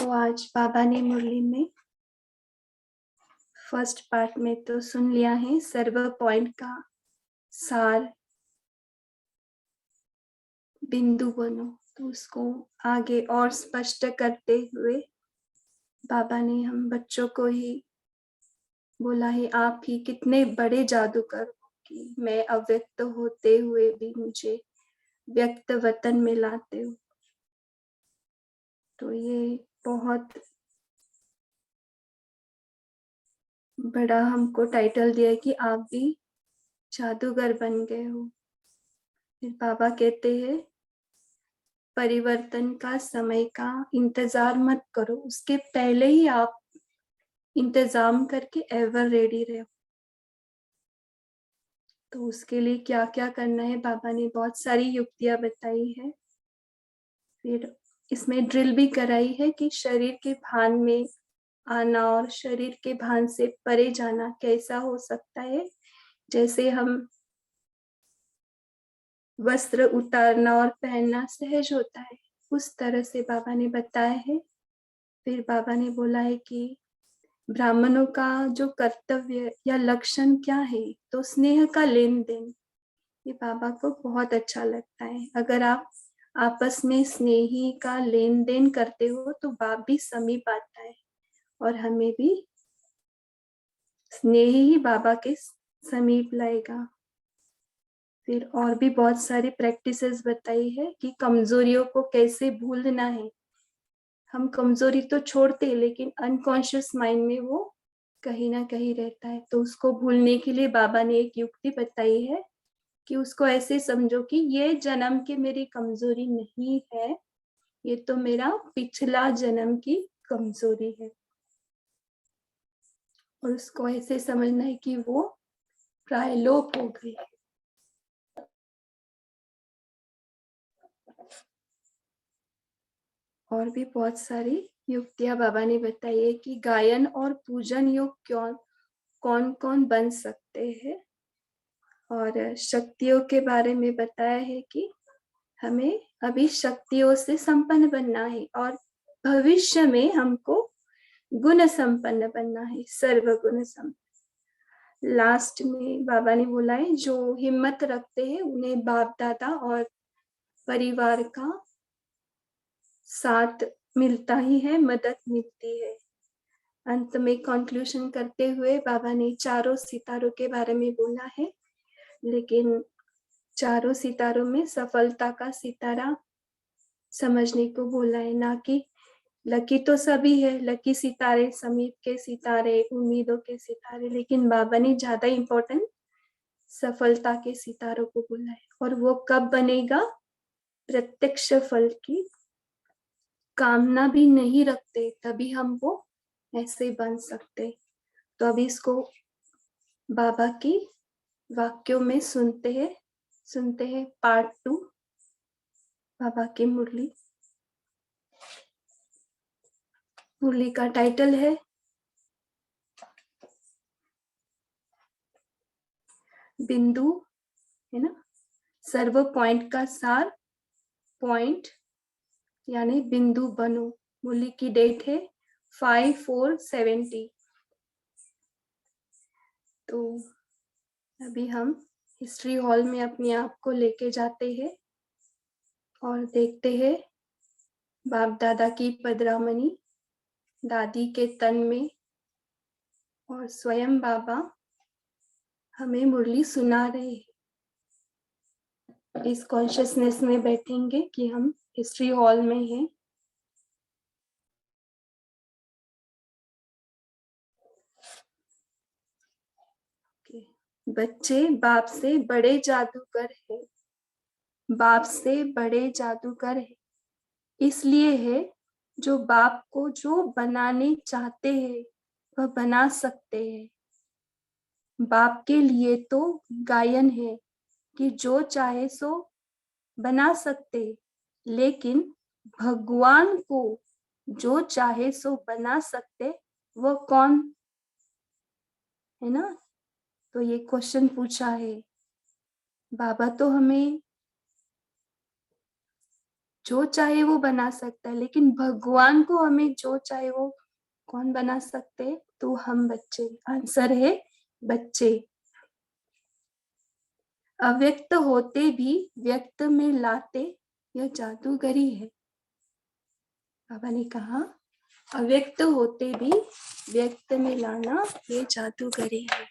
तो आज बाबा ने मुरली में फर्स्ट पार्ट में तो सुन लिया है सर्व पॉइंट का सार, बिंदु बनो। तो उसको आगे और स्पष्ट करते हुए बाबा ने हम बच्चों को ही बोला है, आप ही कितने बड़े जादूगर हो कि मैं अव्यक्त होते हुए भी मुझे व्यक्त वतन में लाते हो। तो ये बहुत बड़ा हमको टाइटल दिया है कि आप भी जादूगर बन गए हो। फिर बाबा कहते हैं, परिवर्तन का समय का इंतजार मत करो, उसके पहले ही आप इंतजाम करके एवर रेडी रहो। तो उसके लिए क्या क्या करना है बाबा ने बहुत सारी युक्तियां बताई है। फिर इसमें ड्रिल भी कराई है कि शरीर के भान में आना और शरीर के भान से परे जाना कैसा हो सकता है। जैसे हम वस्त्र उतारना और पहनना सहज होता है, उस तरह से बाबा ने बताया है। फिर बाबा ने बोला है कि ब्राह्मणों का जो कर्तव्य या लक्षण क्या है, तो स्नेह का लेन देन। ये बाबा को बहुत अच्छा लगता है। अगर आप आपस में स्नेही का लेन देन करते हो तो बाप भी समीप आता है और हमें भी स्नेह ही बाबा के समीप लाएगा। फिर और भी बहुत सारी प्रैक्टिसेस बताई है कि कमजोरियों को कैसे भूलना है। हम कमजोरी तो छोड़ते हैं लेकिन अनकॉन्शियस माइंड में वो कहीं ना कहीं रहता है। तो उसको भूलने के लिए बाबा ने एक युक्ति बताई है कि उसको ऐसे समझो कि ये जन्म की मेरी कमजोरी नहीं है, ये तो मेरा पिछला जन्म की कमजोरी है। और उसको ऐसे समझना है कि वो प्रायलोप हो गई। और भी बहुत सारी युक्तियां बाबा ने बताई है कि गायन और पूजन योग कौन कौन बन सकते हैं। और शक्तियों के बारे में बताया है कि हमें अभी शक्तियों से संपन्न बनना है और भविष्य में हमको गुण संपन्न बनना है, सर्व गुण संपन्न। लास्ट में बाबा ने बोला है, जो हिम्मत रखते हैं उन्हें बाप दादा और परिवार का साथ मिलता ही है, मदद मिलती है। अंत में कंक्लूजन करते हुए बाबा ने चारों सितारों के बारे में बोला है, लेकिन चारों सितारों में सफलता का सितारा समझने को बोला है, ना कि लकी तो सभी है, लकी सितारे, समीप के सितारे, उम्मीदों के सितारे, लेकिन बाबा ने ज्यादा इम्पोर्टेंट सफलता के सितारों को बोला है। और वो कब बनेगा? प्रत्यक्ष फल की कामना भी नहीं रखते तभी हम वो ऐसे बन सकते। तो अभी इसको बाबा की वाक्यों में सुनते हैं पार्ट 2 बाबा की मुरली। मुरली का टाइटल है बिंदु, है ना, सर्व पॉइंट का सार, पॉइंट यानी बिंदु बनो। मुरली की डेट है 5/4/70। तो अभी हम हिस्ट्री हॉल में अपने आप को लेके जाते हैं और देखते हैं बाप दादा की पदरामणि दादी के तन में, और स्वयं बाबा हमें मुरली सुना रहे हैं। इस कॉन्शियसनेस में बैठेंगे कि हम हिस्ट्री हॉल में हैं। बच्चे बाप से बड़े जादूगर हैं, बाप से बड़े जादूगर है, इसलिए है जो बाप को जो बनाने चाहते हैं वह बना सकते हैं। बाप के लिए तो गायन है कि जो चाहे सो बना सकते, लेकिन भगवान को जो चाहे सो बना सकते वो कौन, है ना। तो ये क्वेश्चन पूछा है बाबा। तो हमें जो चाहे वो बना सकता है, लेकिन भगवान को हमें जो चाहे वो कौन बना सकते हैं? तो हम बच्चे। आंसर है बच्चे। अव्यक्त होते भी व्यक्त में लाते, यह जादूगरी है। बाबा ने कहा अव्यक्त होते भी व्यक्त में लाना ये जादूगरी है।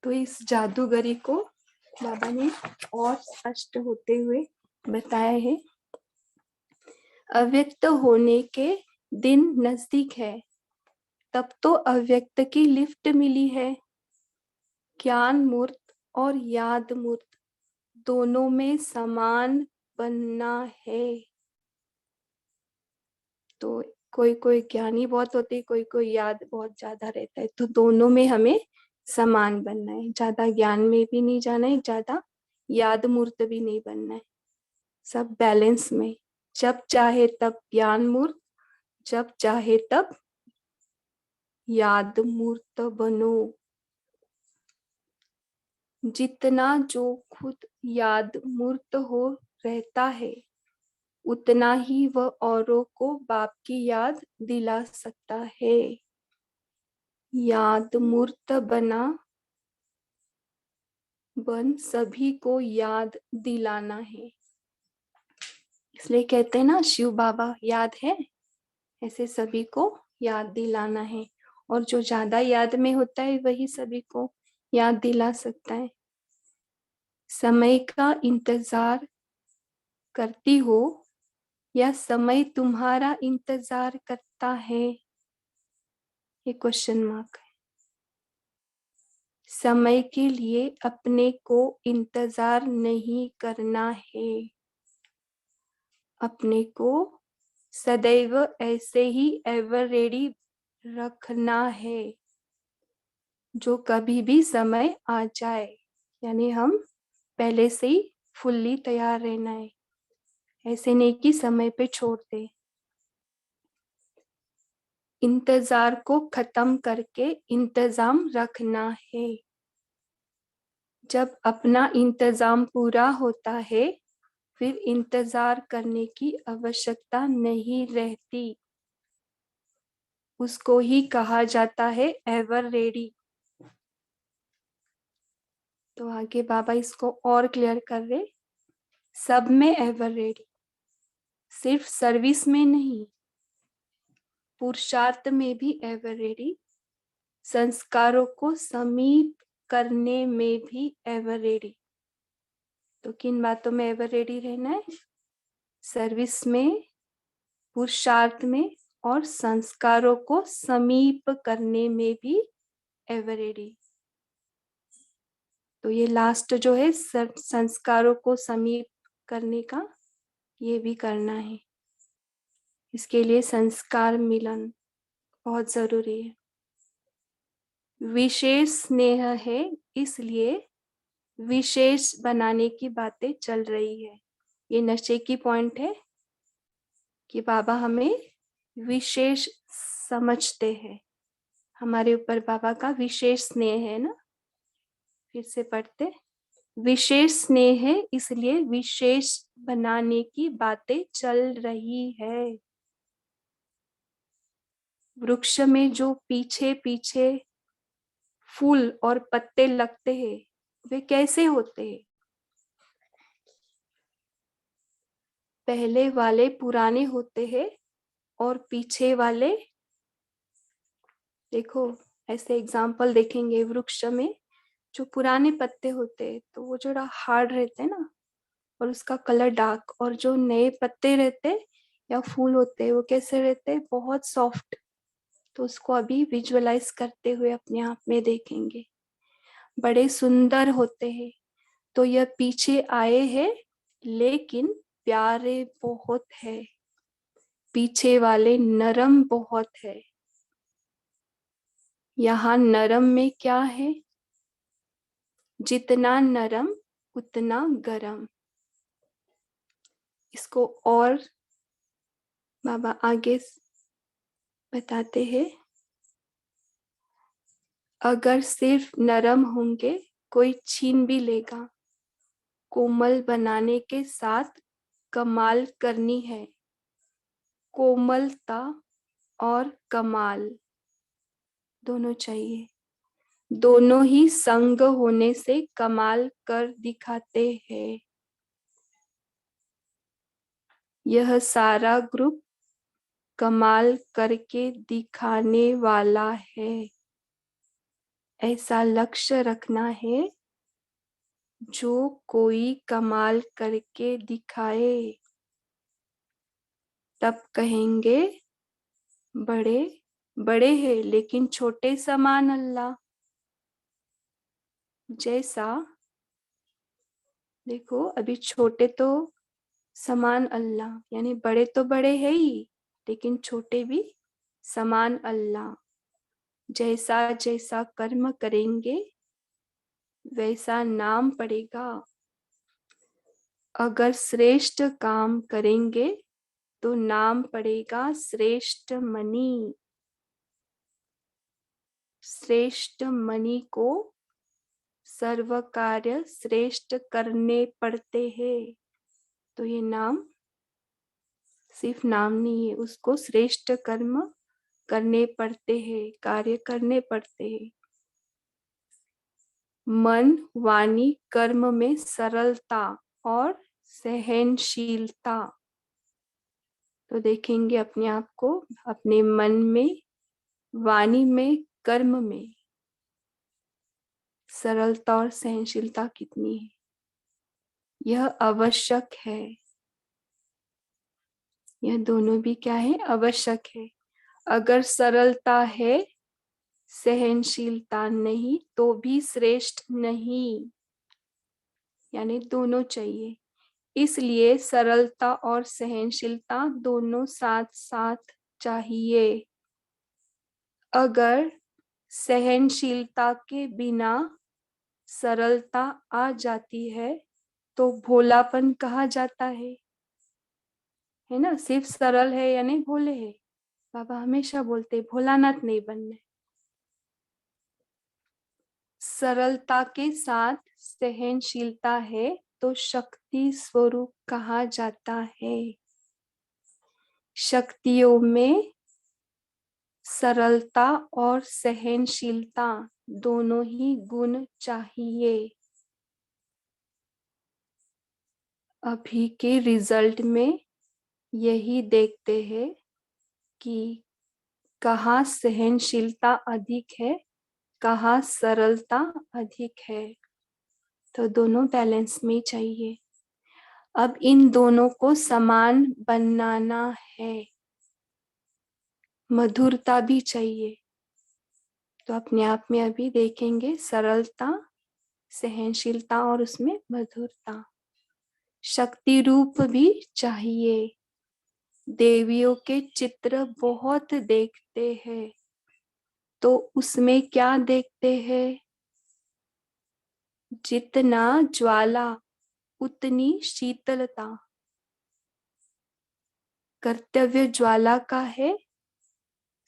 तो इस जादूगरी को बाबा ने और स्पष्ट होते हुए बताया है। अव्यक्त होने के दिन नजदीक है, तब तो अव्यक्त की लिफ्ट मिली है। ज्ञान मूर्त और याद मूर्त दोनों में समान बनना है। तो कोई कोई ज्ञानी बहुत होते हैं, कोई कोई याद बहुत ज्यादा रहता है, तो दोनों में हमें समान बनना है। ज्यादा ज्ञान में भी नहीं जाना है, ज्यादा याद मूर्त भी नहीं बनना है, सब बैलेंस में। जब चाहे तब ज्ञान मूर्त, जब चाहे तब याद मूर्त बनो। जितना जो खुद याद मूर्त हो रहता है, उतना ही वह औरों को बाप की याद दिला सकता है। याद मूर्त बन सभी को याद दिलाना है। इसलिए कहते हैं ना, शिव बाबा याद है, ऐसे सभी को याद दिलाना है। और जो ज्यादा याद में होता है वही सभी को याद दिला सकता है। समय का इंतजार करती हो या समय तुम्हारा इंतजार करता है, ये क्वेश्चन मार्क है। समय के लिए अपने को इंतजार नहीं करना है, अपने को सदैव ऐसे ही एवर रेडी रखना है, जो कभी भी समय आ जाए। यानी हम पहले से ही फुल्ली तैयार रहना है, ऐसे नहीं कि समय पे छोड़ दे। इंतजार को खत्म करके इंतजाम रखना है। जब अपना इंतजाम पूरा होता है, फिर इंतजार करने की आवश्यकता नहीं रहती। उसको ही कहा जाता है एवर रेडी। तो आगे बाबा इसको और क्लियर कर रहे, सब में एवर रेडी, सिर्फ सर्विस में नहीं, पुरुषार्थ में भी एवर रेडी, संस्कारों को समीप करने में भी एवर रेडी। तो किन बातों में एवर रेडी रहना है? सर्विस में, पुरुषार्थ में, और संस्कारों को समीप करने में भी एवर रेडी। तो ये लास्ट जो है संस्कारों को समीप करने का, ये भी करना है। इसके लिए संस्कार मिलन बहुत जरूरी है। विशेष स्नेह है, इसलिए विशेष बनाने की बातें चल रही है। ये नशे की पॉइंट है कि बाबा हमें विशेष समझते हैं, हमारे ऊपर बाबा का विशेष स्नेह है ना। फिर से पढ़ते, विशेष स्नेह है इसलिए विशेष बनाने की बातें चल रही है। वृक्ष में जो पीछे पीछे फूल और पत्ते लगते हैं, वे कैसे होते हैं? पहले वाले पुराने होते हैं और पीछे वाले, देखो ऐसे एग्जाम्पल देखेंगे, वृक्ष में जो पुराने पत्ते होते हैं तो वो थोड़ा हार्ड रहते हैं ना, और उसका कलर डार्क। और जो नए पत्ते रहते या फूल होते हैं वो कैसे रहते हैं? बहुत सॉफ्ट। तो उसको अभी विजुअलाइज करते हुए अपने आप में देखेंगे, बड़े सुंदर होते हैं। तो यह पीछे आए हैं लेकिन प्यारे बहुत है, पीछे वाले नरम बहुत है। यहाँ नरम में क्या है? जितना नरम उतना गरम। इसको और बाबा आगे बताते हैं, अगर सिर्फ नरम होंगे कोई छीन भी लेगा, कोमल बनाने के साथ कमाल करनी है। कोमलता और कमाल दोनों चाहिए। दोनों ही संग होने से कमाल कर दिखाते हैं। यह सारा ग्रुप कमाल करके दिखाने वाला है। ऐसा लक्ष्य रखना है जो कोई कमाल करके दिखाए, तब कहेंगे बड़े बड़े हैं लेकिन छोटे समान अल्लाह। जैसा देखो, अभी छोटे तो समान अल्लाह, यानी बड़े तो बड़े है ही लेकिन छोटे भी समान अल्लाह। जैसा जैसा कर्म करेंगे वैसा नाम पड़ेगा। अगर श्रेष्ठ काम करेंगे तो नाम पड़ेगा श्रेष्ठ मणि। श्रेष्ठ मणि को सर्व कार्य श्रेष्ठ करने पड़ते हैं। तो ये नाम सिर्फ नाम नहीं है, उसको श्रेष्ठ कर्म करने पड़ते हैं, कार्य करने पड़ते हैं। मन वाणी कर्म में सरलता और सहनशीलता। तो देखेंगे अपने आप को, अपने मन में, वाणी में, कर्म में सरलता और सहनशीलता कितनी है। यह आवश्यक है। यह दोनों भी क्या है? आवश्यक है। अगर सरलता है, सहनशीलता नहीं, तो भी श्रेष्ठ नहीं, यानी दोनों चाहिए। इसलिए सरलता और सहनशीलता दोनों साथ साथ चाहिए। अगर सहनशीलता के बिना सरलता आ जाती है तो भोलापन कहा जाता है ना। सिर्फ सरल है यानी भोले है। बाबा हमेशा बोलते भोलानाथ नहीं बनना। सरलता के साथ सहनशीलता है तो शक्ति स्वरूप कहा जाता है। शक्तियों में सरलता और सहनशीलता दोनों ही गुण चाहिए। अभी के रिजल्ट में यही देखते हैं कि कहाँ सहनशीलता अधिक है, कहाँ सरलता अधिक है। तो दोनों बैलेंस में चाहिए। अब इन दोनों को समान बनाना है। मधुरता भी चाहिए। तो अपने आप में अभी देखेंगे सरलता, सहनशीलता और उसमें मधुरता। शक्ति रूप भी चाहिए। देवियों के चित्र बहुत देखते हैं, तो उसमें क्या देखते हैं? जितना ज्वाला उतनी शीतलता। कर्तव्य ज्वाला का है,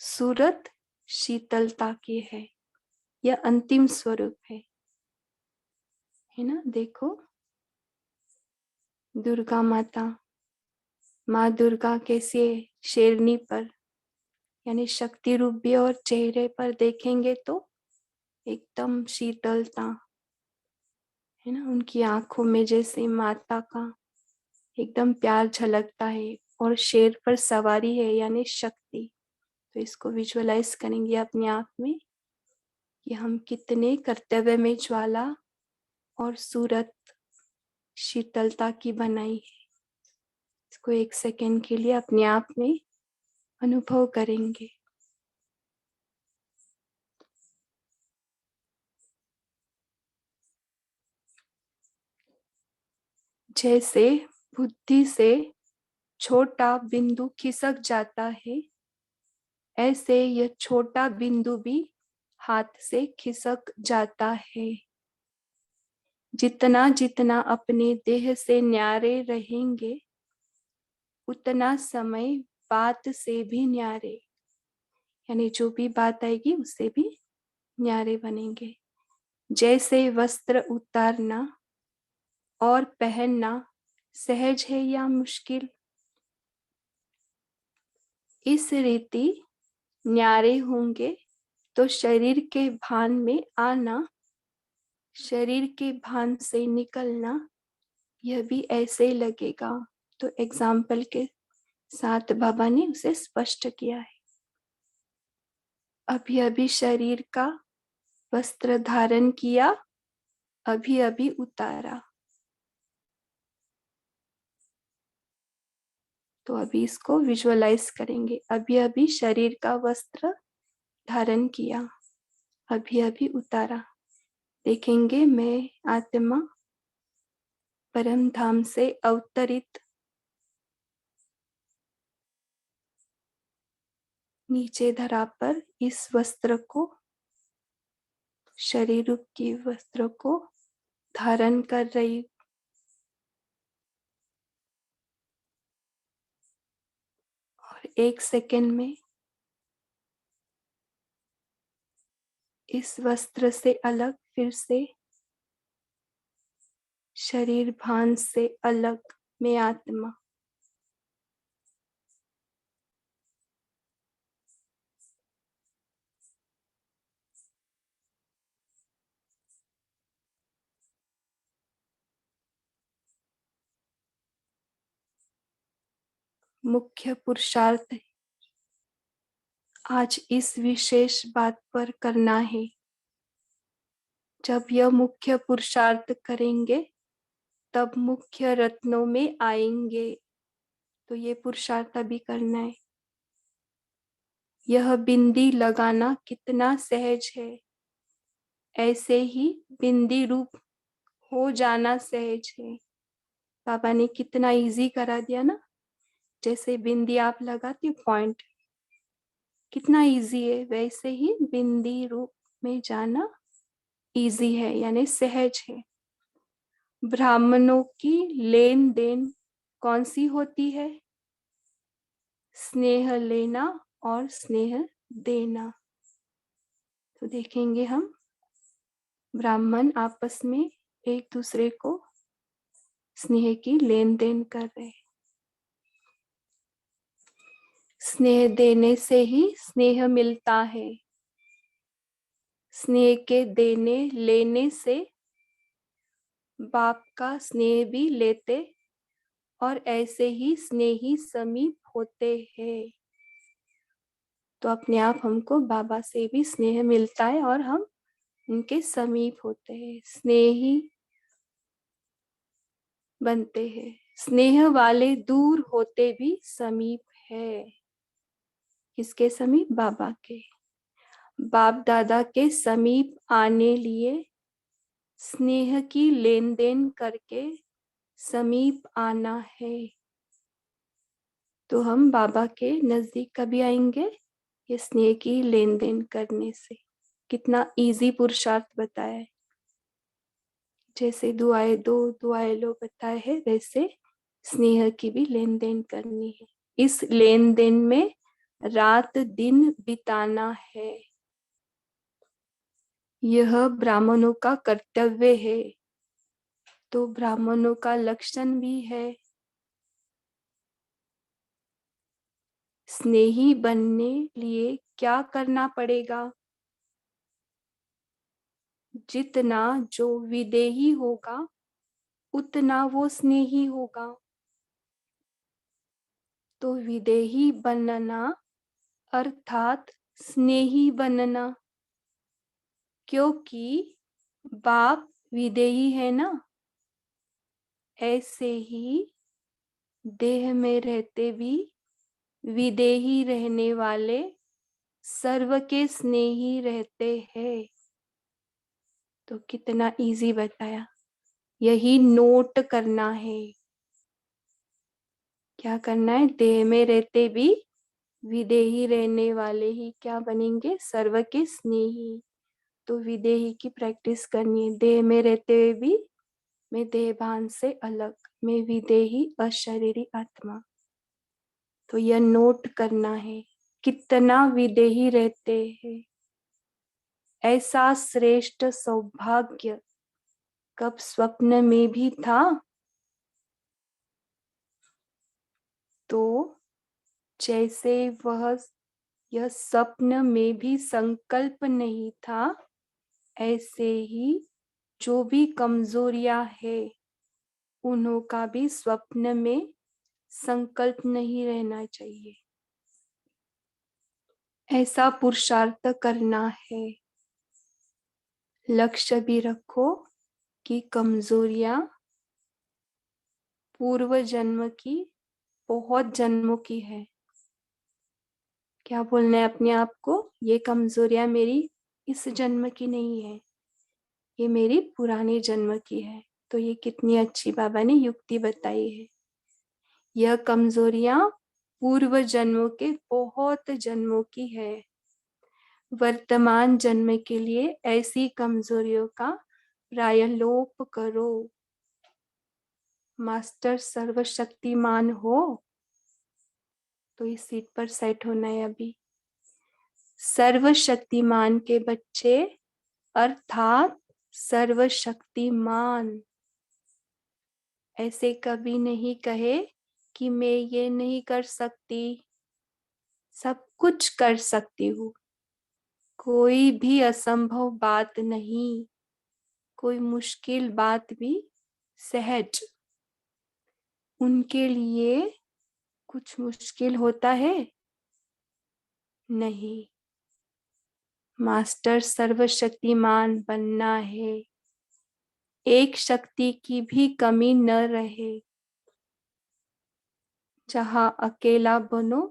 सूरत शीतलता की है। यह अंतिम स्वरूप है ना। देखो दुर्गा माता, माँ दुर्गा कैसे शेरनी पर, यानी शक्ति रूप भी, और चेहरे पर देखेंगे तो एकदम शीतलता है ना। उनकी आंखों में जैसे माता का एकदम प्यार झलकता है, और शेर पर सवारी है यानी शक्ति। तो इसको विजुअलाइज करेंगे अपने आप में कि हम कितने कर्तव्य में ज्वाला और सूरत शीतलता की बनाई है। इसको एक सेकेंड के लिए अपने आप में अनुभव करेंगे। जैसे बुद्धि से छोटा बिंदु खिसक जाता है, ऐसे यह छोटा बिंदु भी हाथ से खिसक जाता है। जितना जितना अपने देह से न्यारे रहेंगे, उतना समय बात से भी न्यारे, यानी जो भी बात आएगी उससे भी न्यारे बनेंगे। जैसे वस्त्र उतारना और पहनना सहज है या मुश्किल। इस रीति न्यारे होंगे तो शरीर के भान में आना, शरीर के भान से निकलना, यह भी ऐसे लगेगा। तो एग्जाम्पल के साथ बाबा ने उसे स्पष्ट किया है। अभी अभी शरीर का वस्त्र धारण किया, अभी अभी उतारा। तो अभी इसको विजुअलाइज करेंगे। अभी अभी शरीर का वस्त्र धारण किया, अभी अभी उतारा। देखेंगे मैं आत्मा परम धाम से अवतरित नीचे धरा पर इस वस्त्र को, शरीर रूप की वस्त्र को धारण कर रही। और 1 सेकंड में इस वस्त्र से अलग, फिर से शरीर भान से अलग मैं आत्मा। मुख्य पुरुषार्थ आज इस विशेष बात पर करना है। जब यह मुख्य पुरुषार्थ करेंगे तब मुख्य रत्नों में आएंगे। तो ये पुरुषार्थ अभी करना है। यह बिंदी लगाना कितना सहज है, ऐसे ही बिंदी रूप हो जाना सहज है। बाबा ने कितना इजी करा दिया ना। जैसे बिंदी आप लगाते हो पॉइंट, कितना इजी है, वैसे ही बिंदी रूप में जाना इजी है, यानी सहज है। ब्राह्मणों की लेन देन कौन सी होती है? स्नेह लेना और स्नेह देना। तो देखेंगे हम ब्राह्मण आपस में एक दूसरे को स्नेह की लेन देन कर रहे हैं। स्नेह देने से ही स्नेह मिलता है। स्नेह के देने लेने से बाप का स्नेह भी लेते और ऐसे ही स्नेही समीप होते हैं। तो अपने आप हमको बाबा से भी स्नेह मिलता है और हम उनके समीप होते हैं, स्नेही बनते हैं। स्नेह वाले दूर होते भी समीप है। किसके समीप? बाबा के। बाप दादा के समीप आने लिए स्नेह की लेन देन करके समीप आना है। तो हम बाबा के नजदीक कभी आएंगे? ये स्नेह की लेन देन करने से। कितना इजी पुरुषार्थ बताया है। जैसे दुआएं दो दुआएं लो बताए है, वैसे स्नेह की भी लेन देन करनी है। इस लेन देन में रात दिन बिताना है। यह ब्राह्मणों का कर्तव्य है। तो ब्राह्मणों का लक्षण भी है। स्नेही बनने लिए क्या करना पड़ेगा? जितना जो विदेही होगा उतना वो स्नेही होगा। तो विदेही बनना अर्थात स्नेही बनना, क्योंकि बाप विदेही है ना। ऐसे ही देह में रहते भी विदेही रहने वाले सर्व के स्नेही रहते हैं। तो कितना इजी बताया। यही नोट करना है। क्या करना है? देह में रहते भी विदेही रहने वाले ही क्या बनेंगे? सर्व के स्नेही। तो विदेही की प्रैक्टिस करनी है। देह में रहते हुए भी मैं देहभान से अलग, मैं विदेही अशरीरी आत्मा। तो यह नोट करना है कितना विदेही रहते हैं। ऐसा श्रेष्ठ सौभाग्य कब स्वप्न में भी था, तो जैसे वह यह स्वप्न में भी संकल्प नहीं था, ऐसे ही जो भी कमजोरियां है उन्हों का भी स्वप्न में संकल्प नहीं रहना चाहिए। ऐसा पुरुषार्थ करना है। लक्ष्य भी रखो कि कमजोरियां पूर्व जन्म की, बहुत जन्मों की है। क्या बोलना है अपने आप को, ये कमजोरियां मेरी इस जन्म की नहीं है, ये मेरी पुराने जन्म की है। तो ये कितनी अच्छी बाबा ने युक्ति बताई है। यह कमजोरियां पूर्व जन्मों के बहुत जन्मों की है। वर्तमान जन्म के लिए ऐसी कमजोरियों का प्रायलोप करो। मास्टर सर्वशक्तिमान हो, तो इस सीट पर सेट होना है अभी। सर्वशक्तिमान के बच्चे अर्थात सर्वशक्तिमान। ऐसे कभी नहीं कहे कि मैं ये नहीं कर सकती, सब कुछ कर सकती हूँ। कोई भी असंभव बात नहीं, कोई मुश्किल बात भी सहज। उनके लिए कुछ मुश्किल होता है नहीं। मास्टर सर्वशक्तिमान बनना है, एक शक्ति की भी कमी न रहे। जहां अकेला बनो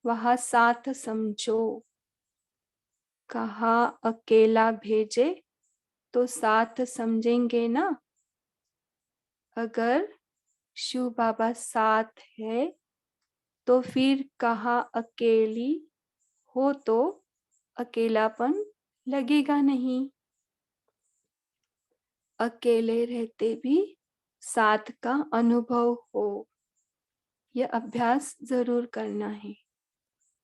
वहां साथ समझो। कहा अकेला भेजे तो साथ समझेंगे ना। अगर शिव बाबा साथ है तो फिर कहा अकेली हो तो अकेलापन लगेगा नहीं। अकेले रहते भी साथ का अनुभव हो, यह अभ्यास जरूर करना है।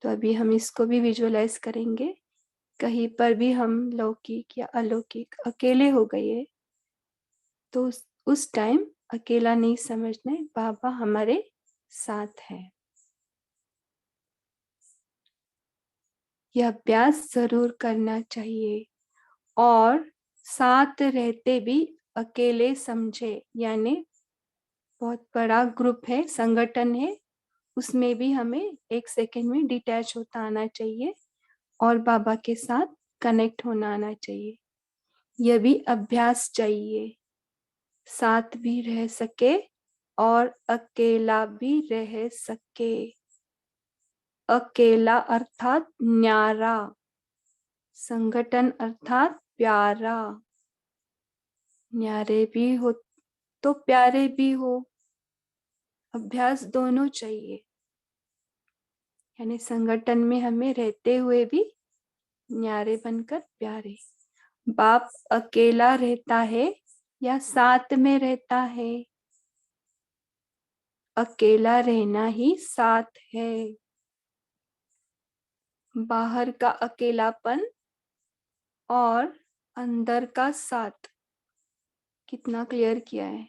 तो अभी हम इसको भी विजुअलाइज करेंगे। कहीं पर भी हम लौकिक या अलौकिक अकेले हो गए तो उस टाइम अकेला नहीं समझना है, बाबा हमारे साथ है। यह अभ्यास जरूर करना चाहिए। और साथ रहते भी अकेले समझे, यानी बहुत बड़ा ग्रुप है, संगठन है, उसमें भी हमें एक सेकंड में डिटैच होता आना चाहिए और बाबा के साथ कनेक्ट होना आना चाहिए। यह भी अभ्यास चाहिए। साथ भी रह सके और अकेला भी रह सके। अकेला अर्थात न्यारा, संगठन अर्थात प्यारा। न्यारे भी हो तो प्यारे भी हो, अभ्यास दोनों चाहिए। यानी संगठन में हमें रहते हुए भी न्यारे बनकर प्यारे। बाप अकेला रहता है या साथ में रहता है? अकेला रहना ही साथ है। बाहर का अकेलापन और अंदर का साथ कितना क्लियर किया है।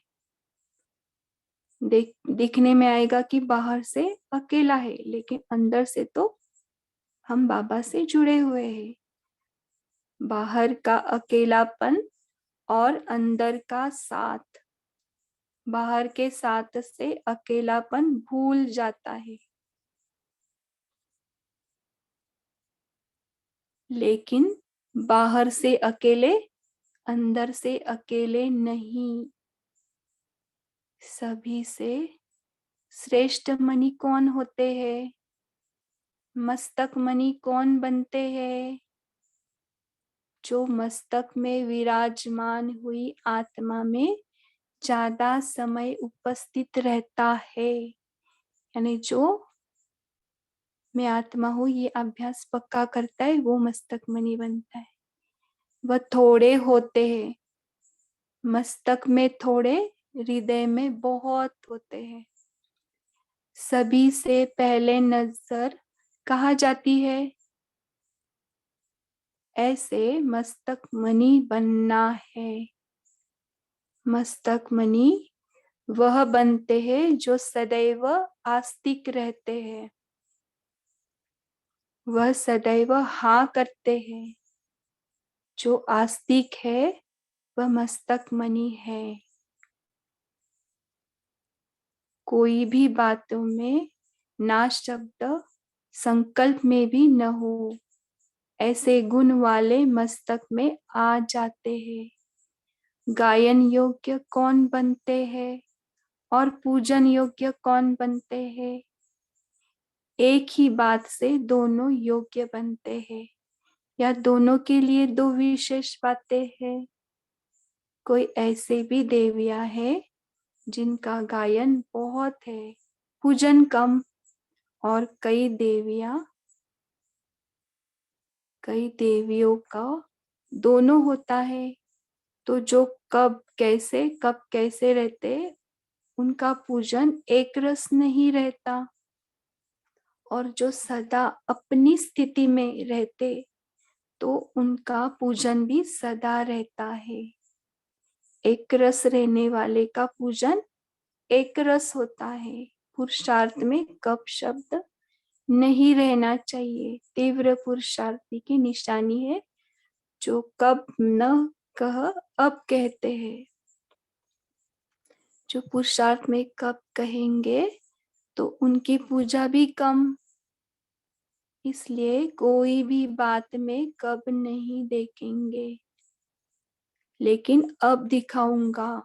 दिखने में आएगा कि बाहर से अकेला है, लेकिन अंदर से तो हम बाबा से जुड़े हुए हैं। बाहर का अकेलापन और अंदर का साथ। बाहर के साथ से अकेलापन भूल जाता है, लेकिन बाहर से अकेले, अंदर से अकेले नहीं। सभी से श्रेष्ठ मणि कौन होते हैं? मस्तक मणि कौन बनते हैं? जो मस्तक में विराजमान हुई आत्मा में ज्यादा समय उपस्थित रहता है। यानी जो मैं आत्मा हूँ ये अभ्यास पक्का करता है, वो मस्तक मणि बनता है। वह थोड़े होते हैं, मस्तक में थोड़े, हृदय में बहुत होते हैं। सभी से पहले नजर कहाँ जाती है? ऐसे मस्तक मणि बनना है। मस्तक मणि वह बनते हैं जो सदैव आस्तिक रहते हैं, वह सदैव हाँ करते हैं। जो आस्तिक है वह मस्तक मणि है। कोई भी बातों में ना शब्द संकल्प में भी न हो, ऐसे गुण वाले मस्तक में आ जाते हैं। गायन योग्य कौन बनते हैं और पूजन योग्य कौन बनते हैं? एक ही बात से दोनों योग्य बनते हैं या दोनों के लिए दो विशेष बातें हैं? कोई ऐसे भी देवियां हैं जिनका गायन बहुत है, पूजन कम, और कई देवियों का दोनों होता है। तो जो कब कैसे रहते, उनका पूजन एक रस नहीं रहता, और जो सदा अपनी स्थिति में रहते तो उनका पूजन भी सदा रहता है। एक रस रहने वाले का पूजन एक रस होता है। पुरुषार्थ में कब शब्द नहीं रहना चाहिए। तीव्र पुरुषार्थी की निशानी है जो कब न कह अब कहते हैं। जो पुरुषार्थ में कब कहेंगे तो उनकी पूजा भी कम। इसलिए कोई भी बात में कब नहीं देखेंगे, लेकिन अब दिखाऊंगा।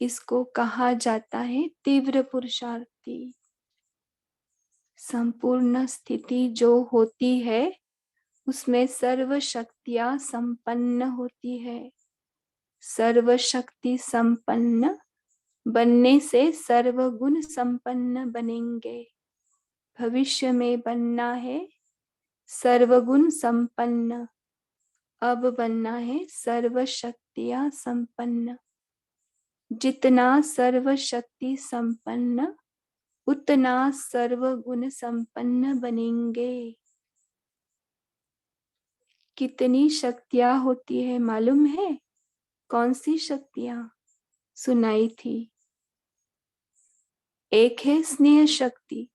इसको कहा जाता है तीव्र पुरुषार्थी। संपूर्ण स्थिति जो होती है उसमें सर्व शक्तियां संपन्न होती है। सर्व शक्ति संपन्न बनने से सर्वगुण संपन्न बनेंगे। भविष्य में बनना है सर्वगुण संपन्न, अब बनना है सर्व शक्तियां संपन्न। जितना सर्व शक्ति संपन्न उतना सर्वगुण संपन्न बनेंगे। कितनी शक्तियां होती है मालूम है? कौन सी शक्तियां सुनाई थी? एक है स्नेह शक्ति,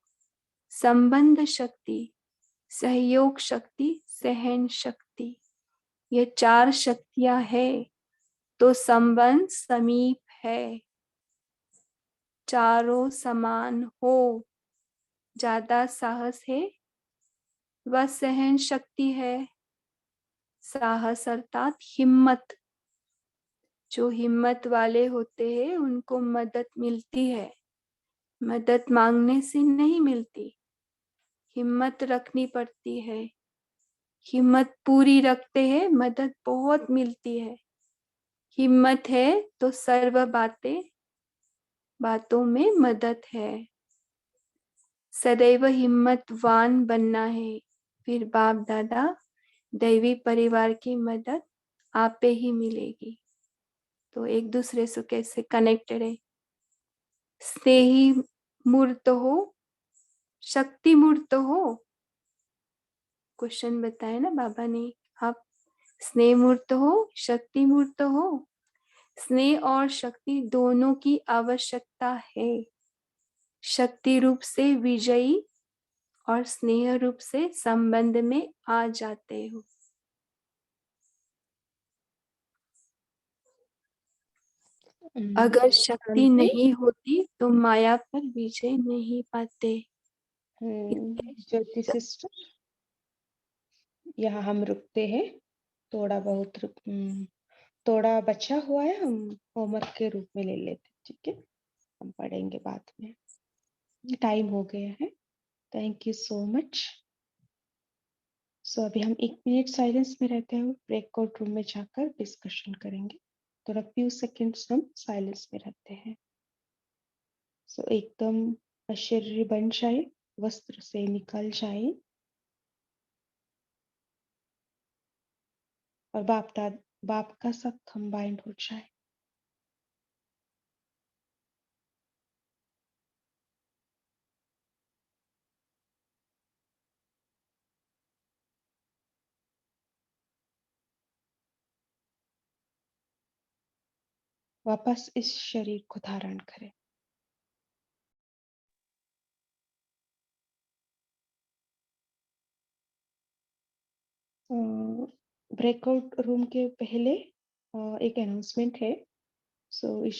संबंध शक्ति, सहयोग शक्ति, सहन शक्ति। ये चार शक्तियां है तो संबंध समीप है। चारों समान हो। ज्यादा साहस है वह सहन शक्ति है। साहस अर्थात हिम्मत। जो हिम्मत वाले होते हैं उनको मदद मिलती है, मदद मांगने से नहीं मिलती, हिम्मत रखनी पड़ती है। हिम्मत पूरी रखते हैं मदद बहुत मिलती है। हिम्मत है तो सर्व बातों में मदद है। सदैव हिम्मतवान बनना है, फिर बाप दादा दैवी परिवार की मदद आप पे ही मिलेगी। तो एक दूसरे से कैसे कनेक्टेड है? स्नेही मूर्त हो, शक्ति मूर्त हो। क्वेश्चन बताया ना बाबा ने, आप स्नेह मूर्त हो, शक्ति मूर्त हो। स्नेह और शक्ति दोनों की आवश्यकता है। शक्ति रूप से विजयी और स्नेह रूप से संबंध में आ जाते हो। अगर शक्ति शांति। नहीं होती तो माया पर विजय नहीं पाते। ज्योति सिस्टर, यहाँ हम रुकते हैं। थोड़ा बहुत थोड़ा बचा हुआ है, हम होमवर्क के रूप में ले लेते, ठीक है? हम पढ़ेंगे बाद में। टाइम हो गया है। Thank you so much. So अभी हम 1 मिनट साइलेंस में रहते हैं, ब्रेकआउट रूम में जाकर डिस्कशन करेंगे। थोड़ा फ्यू सेकेंड्स हम साइलेंस में रहते हैं। सो एकदम अशरीरी बन जाए, वस्त्र से निकल जाए और बाप का साथ कंबाइंड हो जाए। वापस इस शरीर को धारण करें। ब्रेकआउट रूम के पहले एक अनाउंसमेंट है। सो इस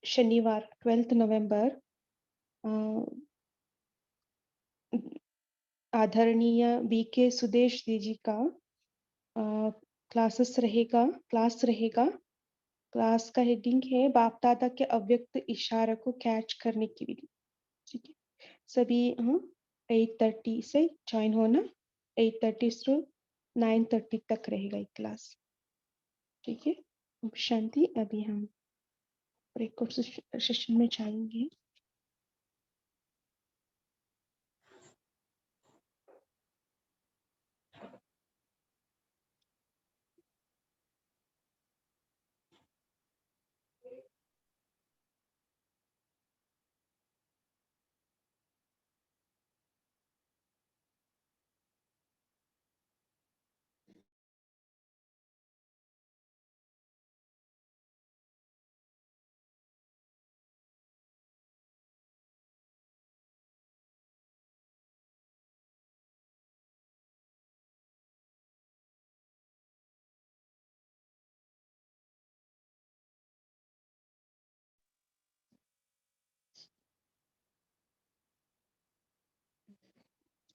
शनिवार 12 नवंबर आदरणीय BK सुदेश जी का क्लास रहेगा। क्लास का हेडिंग है बाप दादा के अव्यक्त इशारे को कैच करने की विधि। ठीक है, सभी 8:30 से ज्वाइन होना। 8:30 से 9:30 तक रहेगा ये क्लास। ठीक है, शांति। अभी हम ब्रेकआउट सेशन में जाएंगे।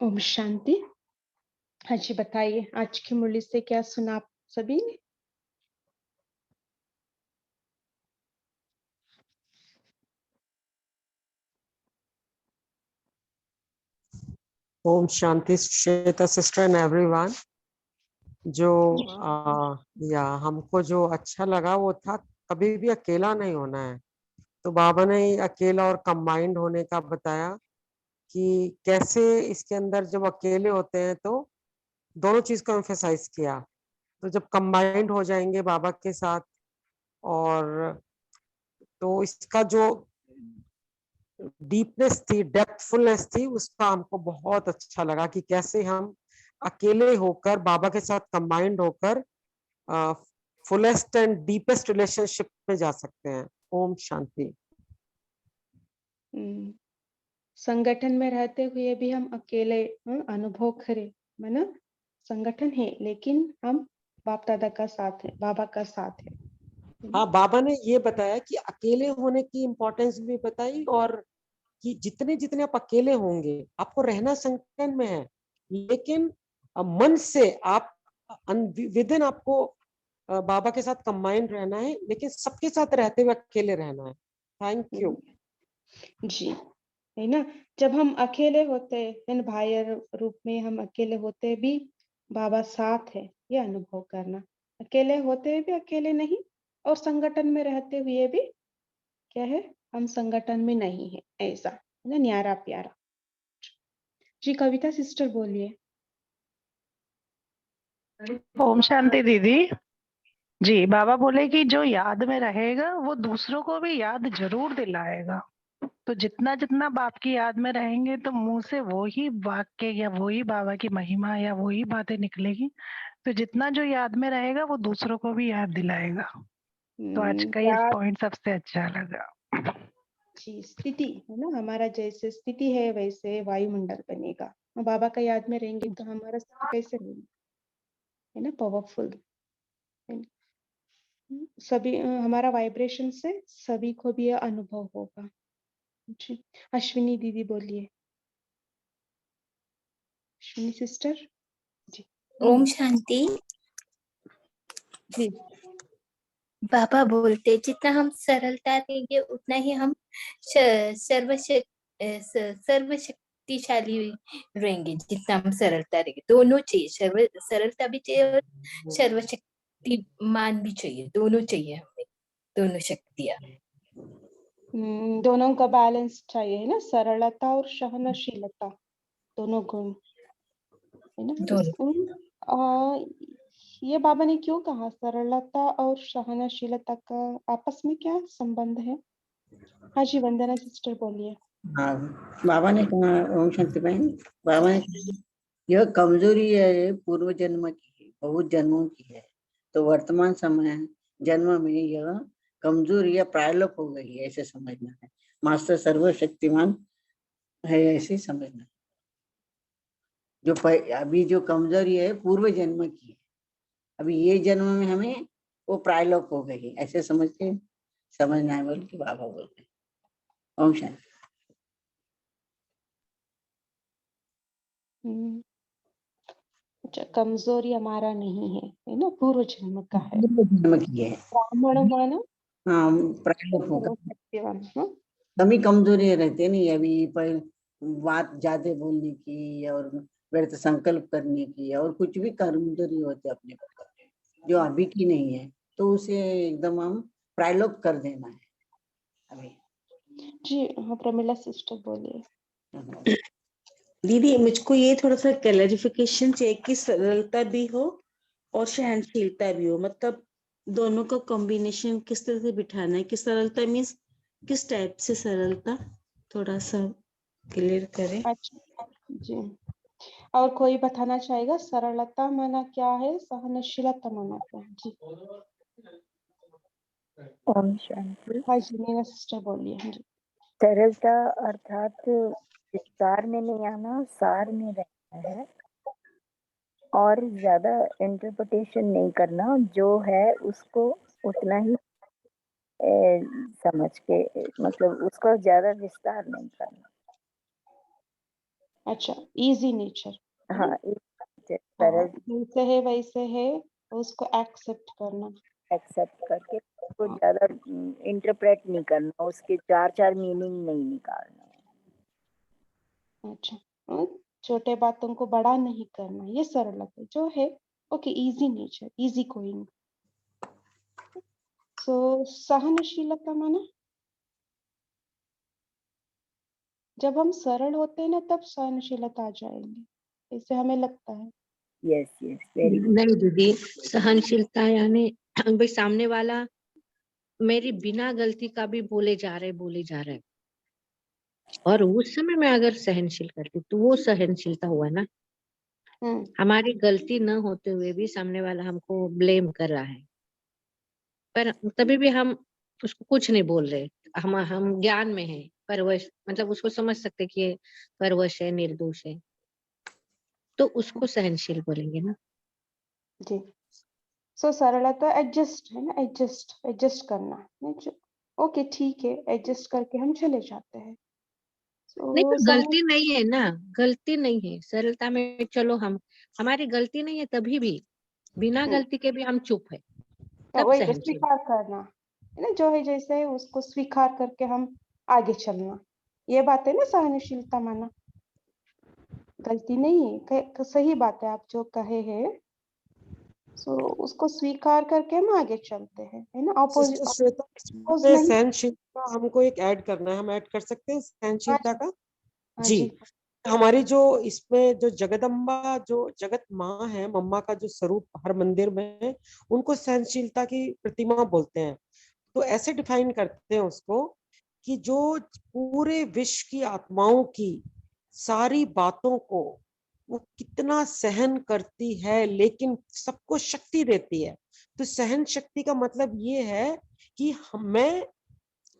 ओम शांति। हाँ जी, बताइए आज की मुरली से क्या सुना आप सभी ने? Om Shanti Shweta sister and everyone. जो या हमको जो अच्छा लगा वो था कभी भी अकेला नहीं होना है। तो बाबा ने अकेला और कंबाइंड होने का बताया कि कैसे इसके अंदर जब अकेले होते हैं तो दोनों चीज को एम्फेसाइज किया। तो जब कंबाइंड हो जाएंगे बाबा के साथ और तो इसका जो डीपनेस थी, डेप्थफुलनेस थी, उसका हमको बहुत अच्छा लगा कि कैसे हम अकेले होकर बाबा के साथ कंबाइंड होकर फुलेस्ट एंड डीपेस्ट रिलेशनशिप में जा सकते हैं। ओम शांति। संगठन में रहते हुए भी हम अकेले अनुभव करें, माना संगठन है लेकिन हम बाप दादा का साथ है, बाबा का साथ है। हाँ, बाबा ने ये बताया कि अकेले होने की इम्पोर्टेंस भी बताई और कि जितने जितने आप अकेले होंगे, आपको रहना संगठन में है लेकिन मन से आप विद इन आपको बाबा के साथ कंबाइंड रहना है, लेकिन सबके साथ रहते हुए अकेले रहना है। थैंक यू जी। है ना, जब हम अकेले होते हैं भाई रूप में, हम अकेले होते भी बाबा साथ है, ये अनुभव करना। अकेले होते भी अकेले नहीं, और संगठन में रहते हुए भी क्या है, हम संगठन में नहीं है, ऐसा है ना, न्यारा प्यारा। जी कविता सिस्टर बोलिए। ओम शांति दीदी जी। बाबा बोले कि जो याद में रहेगा वो दूसरों को भी याद जरूर दिलाएगा। तो जितना जितना बाप की याद में रहेंगे तो मुंह से वो ही वाक्य या वो ही बाबा की महिमा या वो ही बातें निकलेगी। तो जितना जो याद में रहेगा वो दूसरों को भी याद दिलाएगा। तो आज का ये पॉइंट सबसे अच्छा लगा। जी, स्थिति है ना, हमारा जैसे स्थिति है वैसे वायुमंडल बनेगा। बाबा का याद में रहेंगे तो हमारा स्थिति कैसे रहेगा, है ना, पावरफुल। सभी हमारा वाइब्रेशन से सभी को भी यह अनुभव होगा। जी, अश्विनी दीदी बोलिए। अश्विनी सिस्टर जी। ओम शांति। जी, बाबा बोलते जितना हम सरलता देंगे उतना ही हम सर्वशक्तिशाली रहेंगे। जितना हम सरलता देंगे, दोनों चाहिए, सरलता भी चाहिए और सर्वशक्तिमान भी चाहिए, दोनों चाहिए हमें, दोनों शक्तियाँ। दोनों का बैलेंस चाहिए, है ना, सरलता और सहनशीलता, दोनों गुण, है ना। ये बाबा ने क्यों कहा सरलता और सहनशीलता का आपस में क्या संबंध है? हाँ जी, वंदना सिस्टर बोलिए। हाँ, बाबा ने कहा, ओम शांति बहन, बाबा ने कहा यह कमजोरी है पूर्व जन्म की है, बहुत जन्मों की है। तो वर्तमान समय जन्म में यह कमजोरी या प्रायलोप हो गई है, ऐसे समझना है। मास्टर सर्वशक्तिमान है, ऐसे समझना। जो अभी जो कमजोरी है पूर्व जन्म की है, अभी ये जन्म में हमें वो प्रायलोप हो गई है, ऐसे समझ के समझना है, बोल के बाबा बोलते हैं। ओम शांति। अच्छा, कमजोरी हमारा नहीं है ना, पूर्व जन्म का है। पूर्व जन्म की है। ब्राह्मण माना हाँ, प्रायलोप होगा। सर्वशक्तिवान, हाँ। कमी कमजोरी रहते नहीं, अभी पर बात ज्यादा बोलने की और व्यर्थ संकल्प करने की और कुछ भी कमजोरी होते अपने को, जो अभी की नहीं है, तो उसे एकदम हम प्रायलोप कर देना है अभी। जी हाँ, प्रमिला सिस्टर बोलिए। दीदी मुझको ये थोड़ा सा क्लैरिफिकेशन चाहिए कि सरलता भी हो और सहनशीलता भी हो, मतलब दोनों का कॉम्बिनेशन किस तरह से बिठाना है, कि सरलता मीन्स किस टाइप से सरलता, थोड़ा सा क्लियर करें। अच्छा जी, और कोई बताना चाहेगा सरलता माना क्या है, सहनशीलता माना क्या है? जी ओम शांति। हाँ जी, मीना सिस्टर बोलिए। हाँ जी। सरलता अर्थात विस्तार में नहीं आना, सार में रहना है और ज्यादा इंटरप्रिटेशन नहीं करना, जो है उसको उतना ही समझ के, मतलब उसका ज्यादा विस्तार नहीं करना। अच्छा, इजी नेचर। हाँ, सरल जैसे है वैसे है, उसको एक्सेप्ट करना। एक्सेप्ट करके उसको हाँ। ज्यादा इंटरप्रेट नहीं करना, उसके चार चार मीनिंग नहीं निकालना। अच्छा, छोटे बातों को बड़ा नहीं करना, ये सरलता जो है। Okay, easy nature, easy going. So सहनशीलता माना जब हम सरल होते हैं ना, तब सहनशीलता आ जाएंगी, ऐसे हमें लगता है। Yes yes, very good. नहीं दीदी, सहनशीलता यानी भाई सामने वाला मेरी बिना गलती का भी बोले जा रहे और उस समय मैं अगर सहनशील करती तो वो सहनशीलता हुआ ना। हमारी गलती न होते हुए भी सामने वाला हमको ब्लेम कर रहा है, पर तभी भी हम उसको कुछ नहीं बोल रहे। हम ज्ञान में है, परवश, मतलब उसको समझ सकते कि ये परवश है, निर्दोष है, तो उसको सहनशील बोलेंगे ना। जी, सो सरलता एडजस्ट है ना, एडजस्ट करना। ओके ठीक है, एडजस्ट करके हम चले जाते हैं। नहीं, सो तो गलती नहीं है ना, गलती नहीं है सरलता में। चलो हमारी गलती नहीं है, तभी भी बिना गलती के भी हम चुप है, तब वही तो सहनशील। स्वीकार करना है ना, जो है जैसे है उसको स्वीकार करके हम आगे चलना, ये बात है ना सहनशीलता माना। गलती नहीं है, सही बात है आप जो कहे हैं। सो उसको स्वीकार करके हम आगे चलते हैं, है ना। सिस्टर श्वेता, अपोज इसमें नहीं। सहनशीलता हमको एक ऐड करना है, हम ऐड कर सकते हैं हाँ सहनशीलता जी, का। हाँ जी, जी। हमारी जो इसमें जो जगदम्बा, जो जगत माँ है, मम्मा का जो स्वरूप हर मंदिर में है, उनको सहनशीलता की प्रतिमा बोलते हैं। तो ऐसे डिफाइन करते हैं उसको कि जो पूरे विश्व की आत्माओं की सारी बातों को वो कितना सहन करती है, लेकिन सबको शक्ति देती है। तो सहन शक्ति का मतलब ये है कि मैं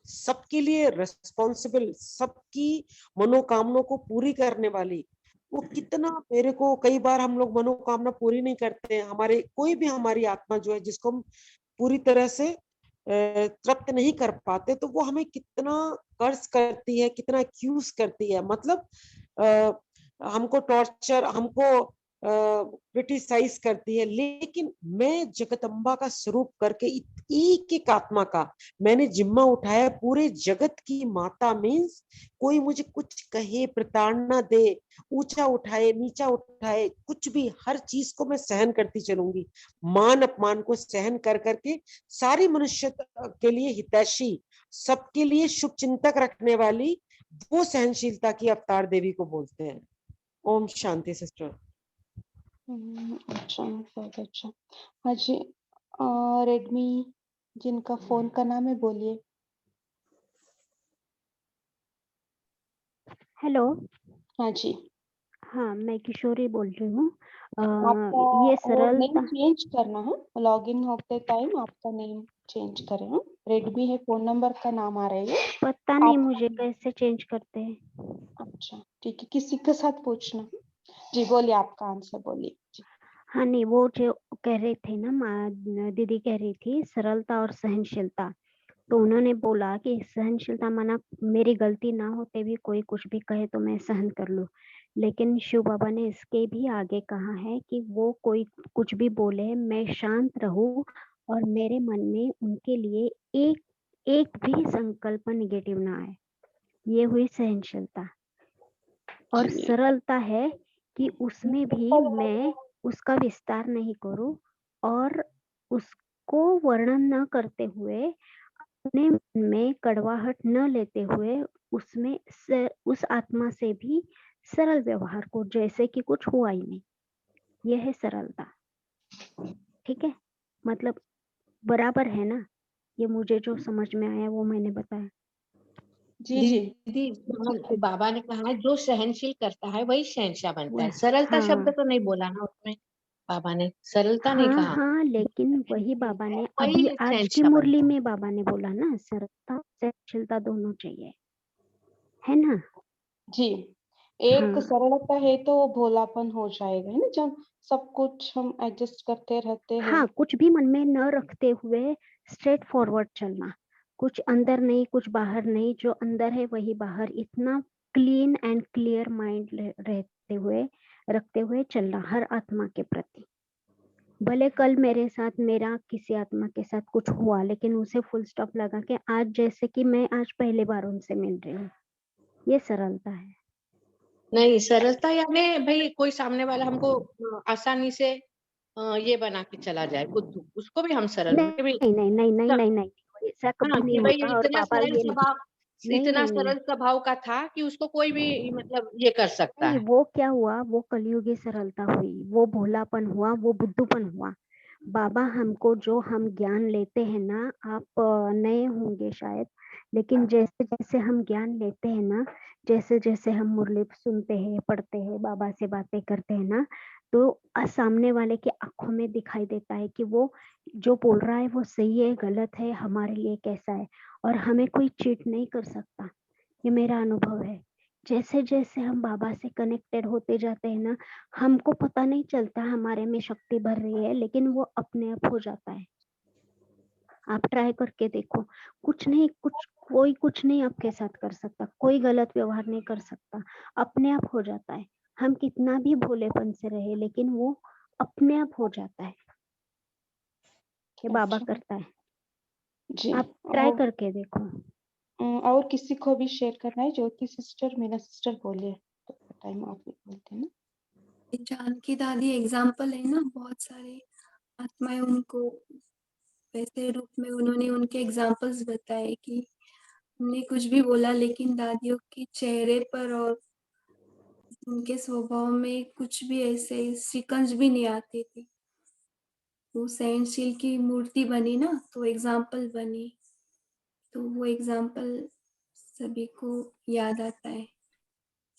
सबके लिए रेस्पॉन्सिबल, सबकी मनोकामनाओं को पूरी करने वाली, वो कितना मेरे को, कई बार हम लोग मनोकामना पूरी नहीं करते हैं, हमारे कोई भी हमारी आत्मा जो है जिसको हम पूरी तरह से तृप्त नहीं कर पाते, तो वो हमें कितना कर्ज करती है, कितना एक्यूज करती है, मतलब हमको टॉर्चर, हमको क्रिटिसाइज करती है। लेकिन मैं जगदम्बा का स्वरूप करके एक एक आत्मा का मैंने जिम्मा उठाया, पूरे जगत की माता मीन्स कोई मुझे कुछ कहे, प्रताड़ना दे, ऊंचा उठाए, नीचा उठाए, कुछ भी, हर चीज को मैं सहन करती चलूंगी। मान अपमान को सहन कर करके सारी मनुष्य के लिए हितैषी, सबके लिए शुभ चिंतक रखने वाली, वो सहनशीलता की अवतार देवी को बोलते हैं। ओम शांति सिस्टर। अच्छा, बहुत अच्छा। हाँ जी, रेडमी जिनका फोन का नाम है, बोलिए। हेलो। हाँ जी, हाँ, मैं किशोरी बोल रही हूँ। आपका ये वो नेम सरलता। चेंज करना है, लॉगिन होते टाइम आपका नेम चेंज करें। हम रेडमी है, फोन नंबर का नाम आ रहा है। पता नहीं आप मुझे कैसे चेंज करते हैं। अच्छा ठीक है, किसी के साथ पूछना। जी बोलिए, आपका आंसर बोलिए जी। हाँ नहीं, वो जो कह रहे थे ना माँ दीदी कह रही थी सरलता और सहनशीलता, तो उन्होंने बोला कि सहनशीलता माना मेरी गलती ना होते भी कोई कुछ भी कहे तो मैं सहन कर लूं, लेकिन शिव बाबा ने इसके भी आगे कहा है कि वो कोई कुछ भी बोले मैं शांत रहूं और मेरे मन में उनके लिए एक एक भी संकल्प निगेटिव ना आए। ये हुई सहनशीलता। और जी सरलता है कि उसमें भी मैं उसका विस्तार नहीं करूं और उसको वर्णन न करते हुए अपने मन में कड़वाहट न लेते हुए उसमें उस आत्मा से भी सरल व्यवहार को, जैसे कि कुछ हुआ ही नहीं। यह है सरलता। ठीक है, मतलब बराबर है ना? ये मुझे जो समझ में आया वो मैंने बताया। जी जी दीदी बाबा ने कहा है जो सहनशील करता है वही शहंशाह बनता है। वह सरलता शब्द हाँ तो नहीं बोला ना उसमें, बाबा ने सरलता नहीं हाँ कहा। हाँ, लेकिन वही बाबा ने वही अभी आज की शहंशाह मुरली बनता है। में बाबा ने बोला ना सरलता सहनशीलता दोनों चाहिए, है ना? जी। एक हाँ सरलता है तो वो भोलापन हो जाएगा, है ना, जब सब कुछ हम एडजस्ट करते रहते हैं। हाँ, कुछ भी मन में न रखते हुए स्ट्रेट फॉरवर्ड चलना, कुछ अंदर नहीं कुछ बाहर नहीं, जो अंदर है वही बाहर, इतना क्लीन एंड क्लियर माइंड रहते हुए रखते हुए चलना हर आत्मा के प्रति। भले कल मेरे साथ मेरा किसी आत्मा के साथ कुछ हुआ, लेकिन उसे फुल स्टॉप लगा के आज जैसे कि मैं आज पहली बार उनसे मिल रही हूँ, ये सरलता है। नहीं, सरलता यानी भाई कोई सामने वाला हमको आसानी से ये बना के चला जाए बुद्धू, उसको भी हम सरल कि भाई नहीं नहीं नहीं नहीं नहीं नहीं, ऐसा हाँ कभी नहीं कि भाई होगा। और इतना बाबा सरल ये स्वभाव, नहीं इतना नहीं नहीं सरल स्वभाव का था कि उसको कोई भी मतलब ये कर सकता नहीं, है। वो क्या हुआ, वो कलयुगी सरलता हुई, वो भोलापन हुआ, वो बुद्धूपन हुआ। बाबा हमको जो हम ज्ञान लेते हैं ना, आप नए होंगे शायद, लेकिन जैसे जैसे हम ज्ञान लेते हैं ना, जैसे जैसे हम मुरली सुनते हैं पढ़ते हैं बाबा से बातें करते हैं ना, तो सामने वाले की आंखों में दिखाई देता है कि वो जो बोल रहा है वो सही है गलत है, हमारे लिए कैसा है, और हमें कोई चीट नहीं कर सकता। ये मेरा अनुभव है। जैसे जैसे हम बाबा से कनेक्टेड होते जाते हैं ना, हमको पता नहीं चलता हमारे में शक्ति भर रही है, लेकिन वो अपने आप हो जाता है। आप ट्राई करके देखो, कुछ नहीं कुछ नहीं आपके साथ कर सकता, कोई गलत व्यवहार नहीं कर सकता, अपने आप हो जाता है। हम कितना भी भोलेपन से रहे, लेकिन वो अपने आप हो जाता है। ये बाबा अच्छा करता है, जी। आप ट्राई करके देखो। और किसी को भी शेयर करना है? ज्योति सिस्टर, मीना सिस्टर बोलिए, तो टाइम आप भी बोलते हैं ना। जानकी दादी एग्जाम्पल है ना, बहुत सारे आत्माएं उनको वैसे रूप में उन्होंने उनके एग्जाम्पल्स बताए कि हमने कुछ भी बोला, लेकिन दादियों के चेहरे पर और उनके स्वभाव में कुछ भी ऐसे शिकंज भी नहीं आती थी। वो सहनशील की मूर्ति बनी ना, तो एग्जाम्पल बनी, तो वो एग्जाम्पल सभी को याद आता है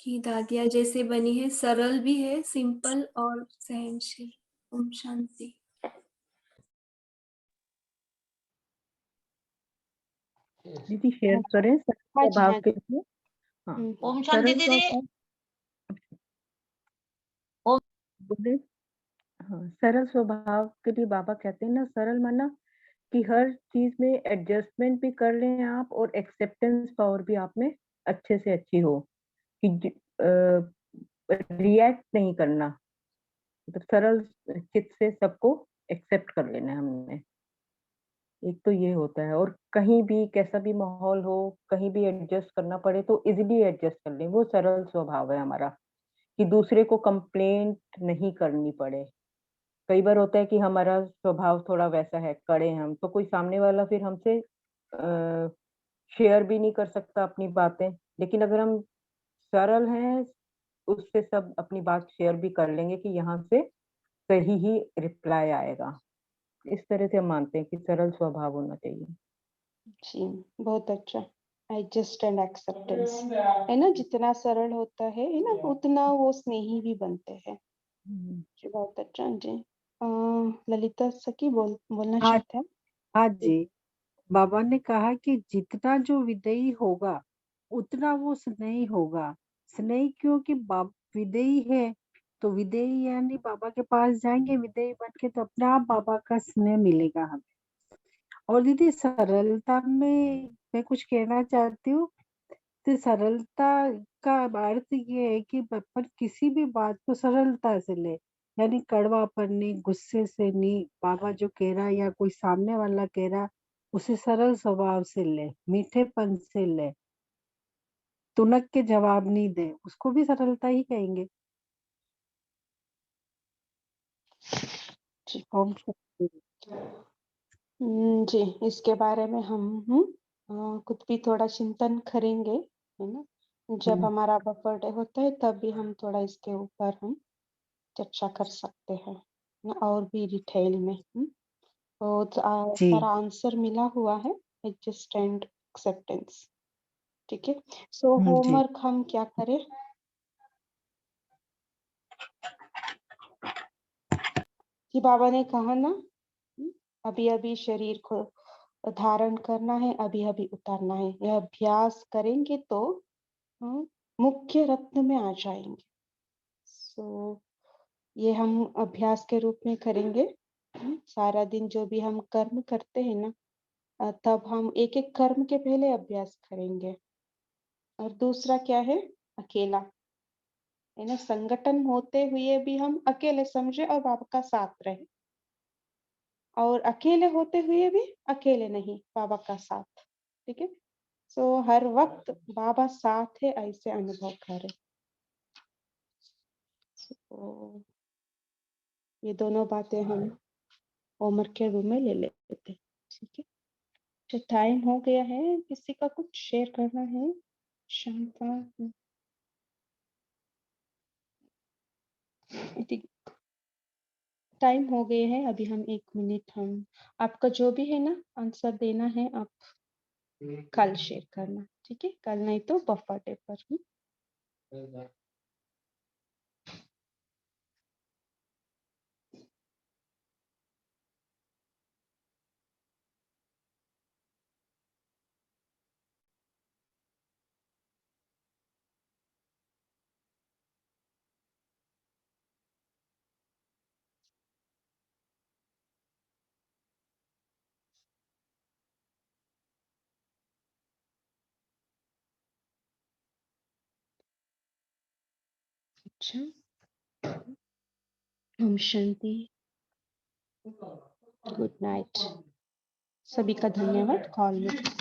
कि दादिया जैसे बनी है, सरल भी है, सिंपल और सहनशील। ओम शांति। दीदी शेयर हाँ करें हाँ जी स्वभाव हाँ के जी। लिए। हाँ, ओम शांति सरल दीदी। स्वभाव ओम बोले। हाँ, सरल स्वभाव के लिए बाबा कहते हैं ना, सरल माना कि हर चीज में एडजस्टमेंट भी कर लें आप, और एक्सेप्टेंस पावर भी आप में अच्छे से अच्छी हो, कि रिएक्ट नहीं करना, मतलब सरल चित्त से सबको एक्सेप्ट कर लेना है हमने। एक तो ये होता है, और कहीं भी कैसा भी माहौल हो, कहीं भी एडजस्ट करना पड़े तो इजीली एडजस्ट कर लें, वो सरल स्वभाव है हमारा, कि दूसरे को कंप्लेंट नहीं करनी पड़े। कई बार होता है कि हमारा स्वभाव थोड़ा वैसा है, कड़े हैं हम, तो कोई सामने वाला फिर हमसे शेयर भी नहीं कर सकता अपनी बातें, लेकिन अगर हम सरल हैं, उससे सब अपनी बात शेयर भी कर लेंगे कि यहाँ से सही ही रिप्लाई आएगा। इस तरह से हम मानते हैं कि सरल स्वभाव होना चाहिए। जी बहुत अच्छा। एडजस्ट एंड एक्सेप्टेंस, है ना, जितना सरल होता है ना, उतना वो स्नेही भी बनते हैं। जी बहुत अच्छा जी। ललिता सखी बोलना हाँ चाहते हैं? हाँ जी, बाबा ने कहा कि जितना जो विदेयी होगा उतना वो स्नेही होगा। स्नेही क्योंकि बाप विदेयी है, तो विदेयी यानी बाबा के पास जाएंगे विदेयी बन के, तो अपने आप बाबा का स्नेह मिलेगा हमें। और दीदी सरलता में मैं कुछ कहना चाहती हूँ, तो सरलता का अर्थ ये है कि अपन किसी भी बात को सरलता से ले, यानी कड़वापन नहीं, गुस्से से नहीं। बाबा जो कह रहा है या कोई सामने वाला कह रहा, उसे सरल स्वभाव से ले, मीठेपन से ले, तुनक के जवाब नहीं दे, उसको भी सरलता ही कहेंगे। जी ओम शांति। जी, इसके बारे में हम खुद भी थोड़ा चिंतन करेंगे, है ना? जब हमारा बर्थडे होता है तब भी हम थोड़ा इसके ऊपर हम चर्चा कर सकते हैं ना, और भी डिटेल में। तो जी सारा आंसर मिला हुआ है, एडजस्ट एंड एक्सेप्टेंस। ठीक है, सो जी होमवर्क हम क्या करें? कि बाबा ने कहा ना, अभी अभी शरीर को धारण करना है, अभी अभी उतारना है। यह अभ्यास करेंगे तो मुख्य रत्न में आ जाएंगे। सो ये हम अभ्यास के रूप में करेंगे। सारा दिन जो भी हम कर्म करते हैं ना, तब हम एक एक कर्म के पहले अभ्यास करेंगे। और दूसरा क्या है? अकेला, है ना? संगठन होते हुए भी हम अकेले समझे और बाबा का साथ रहे, और अकेले होते हुए भी अकेले नहीं, बाबा का साथ। ठीक है, सो हर वक्त बाबा साथ है, ऐसे अनुभव करें। तो ये दोनों बातें हम होमवर्क के रूम में ले लेते हैं। ठीक है, तो टाइम हो गया है, किसी का कुछ शेयर करना है? शांता, टाइम हो गए हैं, अभी हम 1 मिनट, हम आपका जो भी है ना आंसर देना है, आप कल शेयर करना। ठीक है, कल नहीं तो बर्थडे पर। अच्छा, ओम शांति, गुड नाइट, सभी का धन्यवाद। कॉल में